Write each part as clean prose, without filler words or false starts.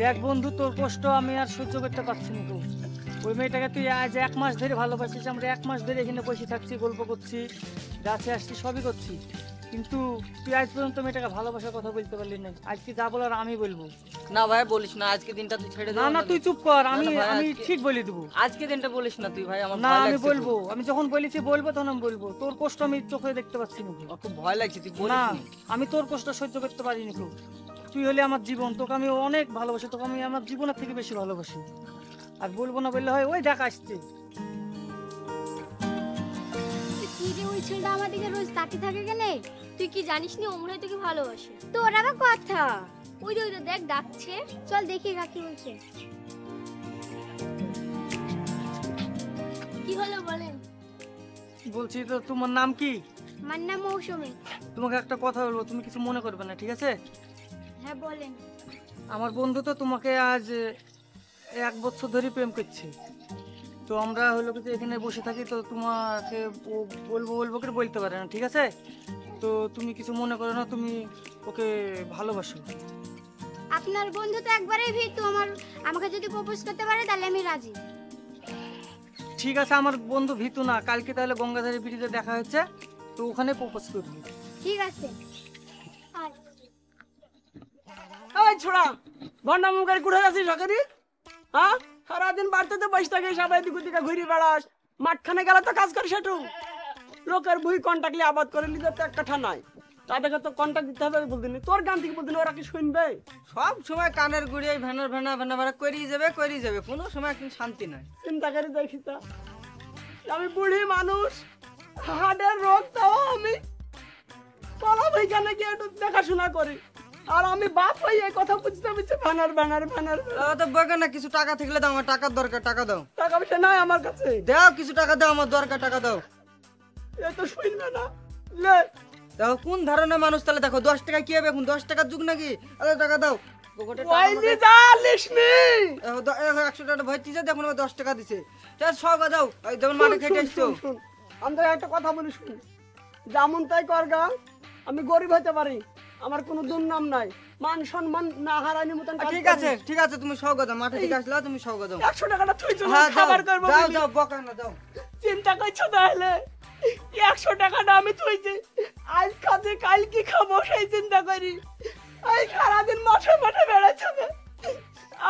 দেখ বন্ধু, তোর কষ্ট আমি আর সহ্য করতে পারছি না। তো ওই মেয়েটাকে তুই আজ 1 মাস ধরে ভালোবাসিস, আমরা 1 মাস ধরে এখানে বসে থাকছি, গল্প করছি, গাছে আসছি, সবই করছি, কিন্তু তুই আজ পর্যন্ত মেয়েটাকে ভালোবাসার কথা বলতে পারলি না। আজকে যা বলার আমি বলবো। না ভাই বলিস না, আজকে দিনটা তুই ছেড়ে দে। না না, তুই চুপ কর, আমি না ভাই, আমি আজকে- ঠিক বলে দেবো। আজকে দিনটা বলিস না তুই ভাই, আমার না ভয় আমি লাগছে বলবো, আমি যখন বলেছি বলবো তখন আমি বলবো। তোর কষ্ট আমি চোখে দেখতে পাচ্ছি না। আমার খুব ভয় লাগছে, তুই না, বলিস নি। আমি তোর কষ্ট সহ্য করতে পারিনি। খুব, তুই হলে আমার জীবন, তোকে আমি অনেক ভালোবাসি, তোকে আমি আমার জীবনের থেকে বেশি ভালোবাসি। আর বলবো না বললে হয়, ওই দেখা আসছে। কি রে, ওই ছেলেটা আমার দিকে রোজ তাকিয়ে থাকে কেন? তুই কি জানিস নি ওমরাই তোকে ভালোবাসে? তোর আবার কথা। ওই তো দেখ ডাকছে, চল দেখি কাকি বলছে। কি হলো বলেন? বলছি তো, তোমার নাম কি? আমার নাম মৌসুমী। তোমাকে একটা কথা বলবো, তুমি কিছু মনে করবে না, ঠিক আছে? হ্যাঁ বলেন। আমার বন্ধু তো তোমাকে আজ 1 বছর ধরে প্রেম করছে। তো আমরা হলো কি যে এখানে বসে থাকি, তো তোমাকে বলবো বলবো করে বলতে পারে না, ঠিক আছে? তো তুমি কিছু মনে করো না, তুমি ওকে ভালোবাসো। আপনার বন্ধু তো একবারেই ভীতু, আমাকে যদি প্রপোজ করতে পারে তাহলে আমি রাজি। ঠিক আছে, আমার বন্ধু ভীতু না, কালকে তাহলে গঙ্গাধারী ব্রিজে দেখা হচ্ছে, তো ওখানে প্রপোজ করবি। ঠিক আছে। আয়। এই ছোড়া, ভন্ডা মুখারি কুড়ে যাচ্ছিস সকালে? হ্যাঁ, সারাদিন বাড়িতে তো বসে থাকিস, সবাই দিকে দিকে ঘুরে বেড়াস, মাঠখানে গেলে তো কাজ করিস একটু। লোকের ভুই কন্টাক্টলি আবাদ করে নিতে তো একটা নাই, তাদেরকে তো কন্টাক্ট দিতে হবে বলদিনি। তোর গান থেকে বলদিনি, ওরা কি শুনবে? সব সময় কানের গুড়িয়ে ভ্যানার ভ্যানা ভ্যানা ভ্যানা করিয়ে যাবে, কোনো সময় একদিন শান্তি নাই। চিন্তা করে দেখি তা, আমি বুড়ি মানুষ, হার্টের রোগ, তাও আমি কলা বইখানে গিয়ে একটু দেখাশোনা করি, আর আমি বাপ হয়ে এই কথা বুঝতে বুঝতে ভ্যানার ভ্যানার ভ্যানার তো বলবে না, কিছু টাকা থাকলে দাও, আমার টাকার দরকার, টাকা দাও। টাকা পয়সা নাই আমার কাছে। দাও কিছু টাকা দাও, আমার দরকার, টাকা দাও। এ তো শুনবে না, লে দেখো কোন ধরনের মানুষ, তাহলে দেখো 10 টাকা কি হবে এখন, 10 টাকার যুগ নাকি? আরে টাকা দাও। পকেটে টাকা ওইলি আমাকে- যা লিসনি। দেখো, 100 টাকা ভর্তি যা, দেখুন 10 টাকা দিছে। তাহলে সব দাও, এই যেমন মাঠে খেটে এসছো। শুন, আমরা একটা কথা বলি, শুন, যেমন তাই করগা, আমি গরিব হতে পারি, আমার কোনো দুর্নাম নাই, মান সম্মান না হারানি মতন কাজ ঠিক করি। আছে ঠিক আছে, তুমি সওগা দাও, মাঠে থেকে আসলা তুমি সওগা দাও। 100 টাকাটা তুই জন্য হ্যাঁ দাও, খাবার করবো দাও বলি। দাও, বকা না দাও। চিন্তা করছো তাহলে? 100 টাকাটা আমি তুইছি, আজ খাতে কাল কি খাবো সেই চিন্তা করি। এই সারাদিন মাঠে মাঠে বেড়াচ্ছে,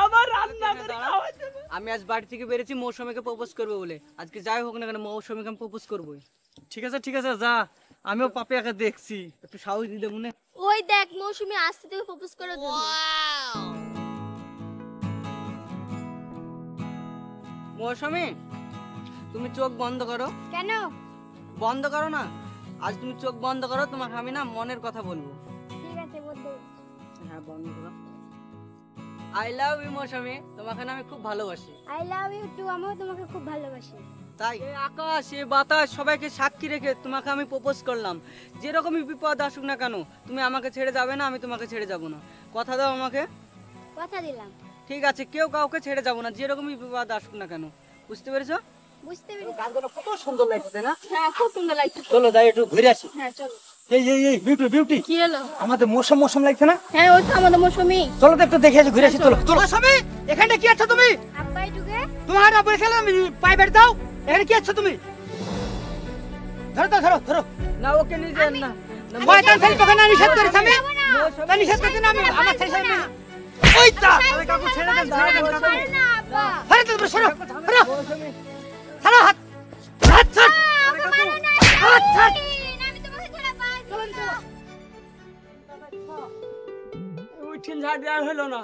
আবার রান্না করে খাওয়াচ্ছে। আমি আজ বাড়ি থেকে বেরিয়েছি মৌসুমীকে প্রপোজ করবো বলে, আজকে যাই হোক না কেন মৌসুমীকে আমি প্রপোজ করবোই। ঠিক আছে ঠিক আছে, যা, আমিও পাপিয়াকে দেখছি। একটু সাহস দিতে মনে। ওই দেখ মৌসুমী আসতে তোকে প্রপোজ করে দেবো। মৌসুমী, তুমি চোখ বন্ধ করো। কেন? বন্ধ করো না, আজ তুমি চোখ বন্ধ করো, তোমাকে আমি না মনের কথা বলবো। ঠিক আছে বলতে। হ্যাঁ বন্ধ করো। আই লাভ ইউ মৌসুমী, তোমাকে না আমি খুব ভালোবাসি। আই লাভ ইউ টু, আমিও তোমাকে খুব ভালোবাসি। তাই এই আকাশ এই বাতাস সবাইকে সাক্ষী রেখে তোমাকে আমি প্রপোজ করলাম, যেরকমই বিপদ আসুক না কেন তুমি আমাকে ছেড়ে যাবে না, আমি তোমাকে ছেড়ে যাব না। কথা দাও আমাকে। কথা দিলাম। ঠিক আছে, কেউ কাউকে ছেড়ে যাব না, যেরকমই বিপদ আসুক না কেন। বুঝতে পেরেছো? বুঝতে পেরেছি। গানগুলো কত সুন্দর লাগছে না? হ্যাঁ খুব সুন্দর লাগছে। চলো যাই একটু ঘুরে আসি। হ্যাঁ চলো। এই বিউটি বিউটি, কি হলো? আমাদের মৌসুম মৌসুম লাগছে না? হ্যাঁ ওই তো আমাদের মৌসুমী। চলো তো একটু দেখে আসি, ঘুরে আসি, চলো চলো। স্বামী, এখানে কি আছো তুমি? আব্বাই ঢুকে। তোমার বলেছিলাম পাই বের দাও, এখানে কি আছো তুমি? ধরো তো, ধরো ধরো। না ওকে নিয়ে যান না। না, শয়তান ছেলে, তোকে না নিষেধ করেছি আমি? মৌসুমী, তা নিষেধ করতে না, আমি আমার ছেলে সামনে। ওই তা, আরে কাকু ছেড়ে দেন, ছেড়ে দেন কাকু। না আব্বা। আরে তুমি সরো, সরো, মৌসুমী, সরো, হাত হাত ছাড়, আমাকে মারো না। হাত ছাড়। আমি তোমাকে ছেড়ে পারবো না। ওই ঠিন ঝাড় দেওয়া হলো না,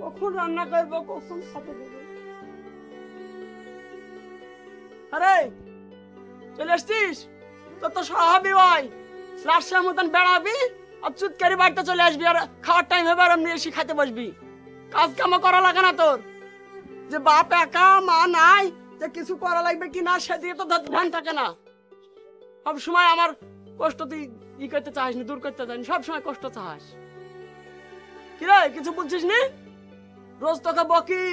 কখন রান্না করবো, কখন খাতে দেবো। আরে চলে আসছিস? তোর তো স্বভাবই হয়, রাস্তার মতন বেড়াবি আর চুটকারি বাড়িতে চলে আসবি, আর খাওয়ার টাইম হবে আর এমনি এসে খাতে বসবি। কাজ কামও করা লাগে না তোর, যে বাপ একা মা নাই, যে কিছু করা লাগবে কি না সেদিকে তো ধ্যান থাকে না। সব সময় আমার কষ্ট তুই করতে চাস না, দূর করতে চাস, সব সময় কষ্ট চাস। কিরে কিছু বলছিস নি? রোজ তোকে বকি,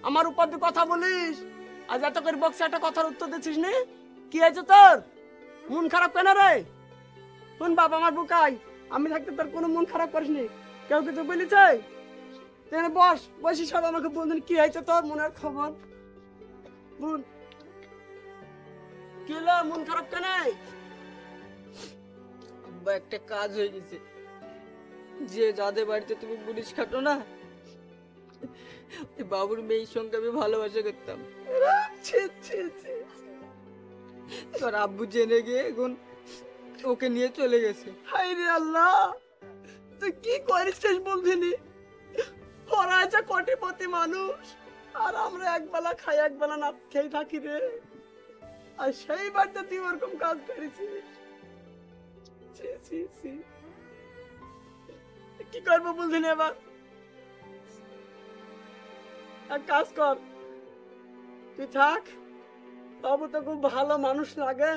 আমার উপর দিয়ে কথা বলিস, আজ এত করে বকছে, একটা কথার উত্তর দিচ্ছিস নি? কি হয়েছে তোর? মন খারাপ কেন রে? শুন বাবা আমার বুকাই, আমি থাকতে তোর কোনো মন খারাপ করিস নি, কেউ কিছু বলিছে? তুই বস, বসি সব আমাকে বলুন কি হয়েছে তোর মনের খবর বল। কি হলো, মন খারাপ কেন? আব্বা একটা কাজ হয়ে গেছে, যে যাদের বাড়িতে তুমি পুলিশ খাটো না, ওই বাবুর মেয়ের সঙ্গে আমি ভালোবাসা করতাম। ছি, ছি, ছি। তোর আব্বু জেনে গিয়ে এখন ওকে নিয়ে চলে গেছে। হায় রে আল্লাহ, তুই কি করিস বলছিলি? ওরা আছে কোটিপতি মানুষ, আর আমরা একবেলা খাই একবেলা না খেয়ে থাকি রে। আর সেই বাড়িতে তুই ওরকম কাজ করেছিস। ছি, ছি, ছি। কি করবো বলছিলি এবার? এক কাজ কর, তুই থাক, বাবু তো খুব ভালো মানুষ লাগে,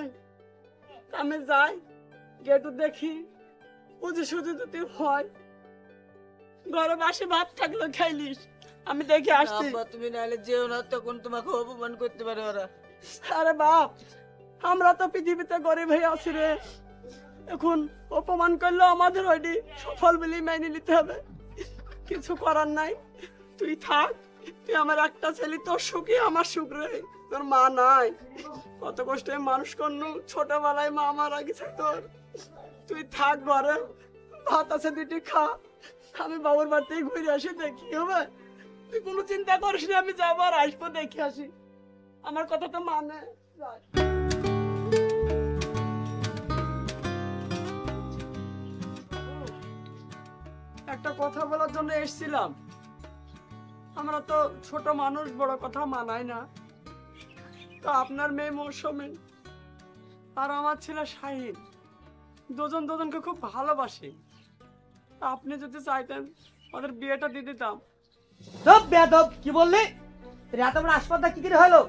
আমি যাই গেটু দেখি বুঝি সুঝি যদি হয়, ঘরে বাসি ভাত থাকলো খাইলিস, আমি দেখে আসছি। আব্বা তুমি নাহলে যেও না, তখন তোমাকে অপমান করতে পারে ওরা। আরে বাপ, আমরা তো পৃথিবীতে গরিব হয়ে আছি রে, এখন অপমান করলেও আমাদের ওইটি সফল বলে মেনে নিতে হবে, কিছু করার নাই। তুই থাক, তুই আমার একটা ছেলে, তোর সুখই আমার সুখ রে। তোর মা নাই, কত কষ্টে মানুষ করনু, ছোটবেলায় মা মারা গেছে তোর। তুই থাক ঘরে, ভাত আছে দুটি খা, আমি বাবুর বাড়িতে ঘুরে আসি, দেখি হবে। তুই কোনো চিন্তা করিস না, আমি যাবো আর আসবো, দেখে আসি। আমার কথা তো মানে। একটা কথা বলার জন্য এসেছিলাম। আমরা তো ছোট মানুষ, বড় কথা মানাই না, তো আপনার মেয়ে মৌসুমী আর আমার ছেলে শাহিন দুজন দুজনকে খুব ভালোবাসে, তা আপনি যদি চাইতেন ওদের বিয়েটা দিয়ে দিতাম। সব বেদব কি বললি? এত বড় হাসপাতাল কি করে হলো?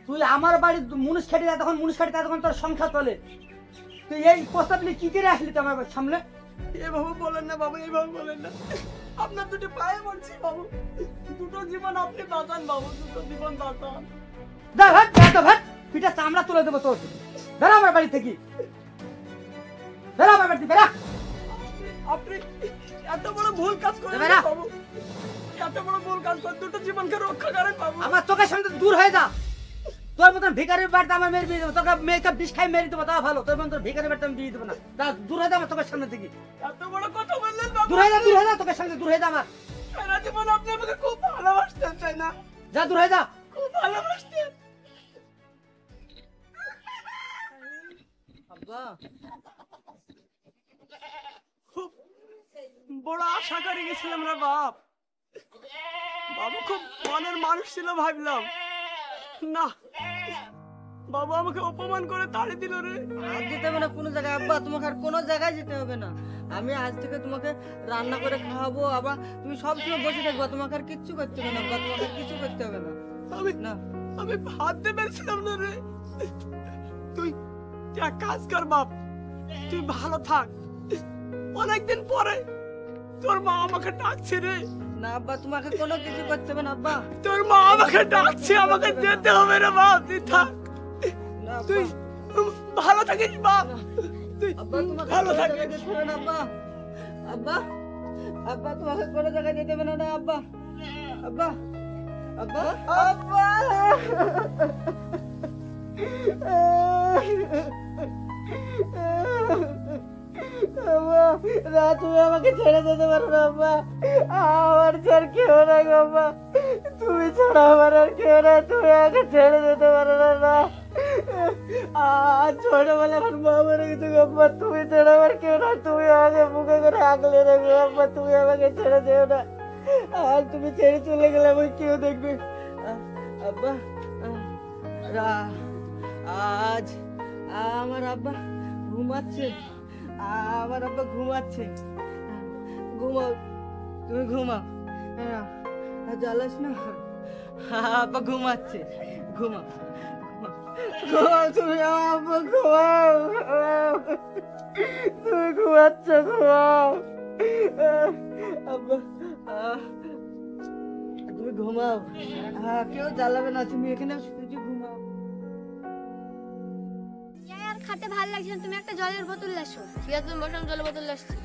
তুই আমার বাড়ির মুনিশ খাটি, তখন মুনিশ খাটি, তখন তোর সংসার চলে, তুই এই প্রস্তাব নিয়ে কি করে আসলি তুই আমার সামনে? এভাবে বলেন না বাবু, এইভাবে বলেন না, আপনার দুটো পায়ে পড়ছি বাবু, দুটো জীবন আপনি বাঁচান বাবু, দুটো জীবন বাঁচান। দেখ ভাট বেদব ভাট, পিঠে চামড়া তুলে দেবো তোর। বেরা আমার বাড়ি থেকে, বেরা আমার বাড়ি থেকে, বেরা। আপনি এত বড় ভুল কাজ করেন বেরা। বাবু, এত বড় ভুল কাজ করে দুটো জীবনকে রক্ষা করেন বাবু। আমার চোখের সামনে থেকে দূর হয়ে যা। তোর মতন ভিখারির বাড়িতে আমার মেয়ের বিয়ে দেবো, তোকে মেয়েকে বিষ খাই মেরে দেবো, তা ভালো। তোর মতন ভিখারির বাড়িতে আমি বিয়ে দেবো না, তা দূর হয়ে যা আমার চোখের সামনে থেকে, এত বড় কথা বললেন বাবু। দূর হয়ে যা, দূর হয়ে যা, তোকে সামনে দূর হয়ে যা আমার। সারা জীবন আপনি আমাকে খুব ভালোবাসতেন, তাই না? যা দূর হয়ে যা। খুব ভালোবাসতেন। আব্বা খুব বড় আশা করে গেছিলাম রে বাপ, বাবু খুব মনের মানুষ ছিল ভাবলাম, না বাবু আমাকে অপমান করে তাড়ি দিল রে। আর যেতে হবে না কোনো জায়গায় আব্বা, তোমাকে আর কোনো জায়গায় যেতে হবে না। আমি আজ থেকে তোমাকে রান্না করে খাওয়াবো, আবার তুমি সবসময় বসে থাকবা, তোমাকে আর কিচ্ছু করতে হবে না আব্বা, তোমাকে আর কিছু করতে হবে না। আমি না আমি ভাবতে পেরেছিলাম না রে। তুই তুই এক কাজ কর বাপ, তুই ভালো থাক, অনেকদিন পরে তোর মা আমাকে ডাকছে রে। না আব্বা, তোমাকে কোনো কিছু করতে হবে না আব্বা। তোর মা আমাকে ডাকছে, আমাকে যেতে হবে রে বাপ, তুই থাক, না তুই আব্বা, ভালো থাকিস বাপ, তুই আব্বা তোমাকে ভালো কোনো থাকিস। জায়গায় যেতে হবে না আব্বা। আব্বা আব্বা তোমাকে কোনো জায়গায় যেতে হবে না, না আব্বা। আব্বা আব্বা আব্বা না, তুমি আমাকে ছেড়ে যেতে পারো না আব্বা, আমার ছাড় কেউ নাই আব্বা, তুমি ছাড়া আমার আর কেউ নাই, তুমি আমাকে ছেড়ে যেতে পারো না। না, আর ছোটবেলা আমার মা মরে গেছে আব্বা, তুমি ছাড়া আমার কেউ নাই, তুমি আমাকে বুকে করে আগলে রাখো আব্বা, তুমি আমাকে ছেড়ে যেও না, আর তুমি ছেড়ে চলে গেলে আমাকে কেউ দেখবে। আব্বা আজ আমার আব্বা ঘুমাচ্ছে, আমার আব্বা ঘুমাচ্ছে, ঘুমাও তুমি, ঘুমাও, জ্বালাস না, আব্বা ঘুমাচ্ছে, ঘুমাও ঘুমাও তুমি, আমার আব্বা ঘুমাও, তুমি ঘুমাচ্ছ, ঘুমাও আব্বা, তুমি ঘুমাও, কেউ জ্বালাবে না, তুমি এখানে শুধু ঘুমাও। আর খাতে ভালো লাগছে না, তুমি একটা জলের বোতল আসো। ঠিক আছে, তুমি বসো, আমি জলের বোতল আসছি।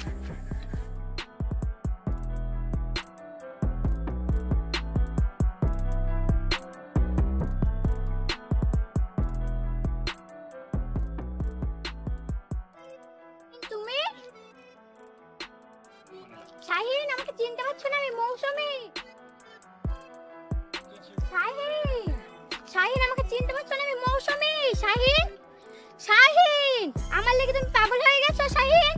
শাহিন, শাহিন, আমার লেগে তুমি পাগল হয়ে গেছো শাহিন।